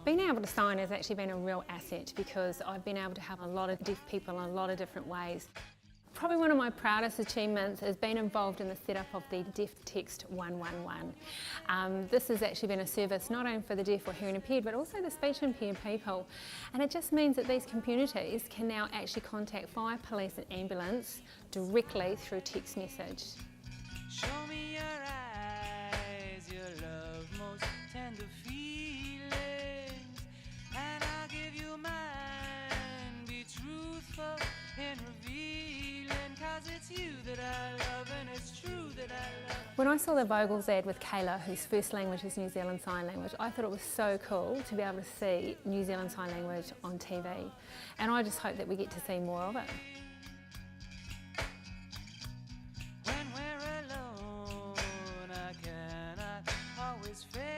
Being able to sign has actually been a real asset because I've been able to help a lot of deaf people in a lot of different ways. Probably one of my proudest achievements has been involved in the setup of the Deaf Text 111. This has actually been a service not only for the deaf or hearing impaired but also the speech impaired people, and it just means that these communities can now actually contact fire, police and ambulance directly through text message. Show me your eyes, your love most tender feelings, and I'll give you mine. Be truthful in revealing, 'cause it's you that I love and it's true that I love. When I saw the Vogel's ad with Kayla, whose first language is New Zealand Sign Language, I thought it was so cool to be able to see New Zealand Sign Language on TV, and I just hope that we get to see more of it. When we're alone, I cannot always face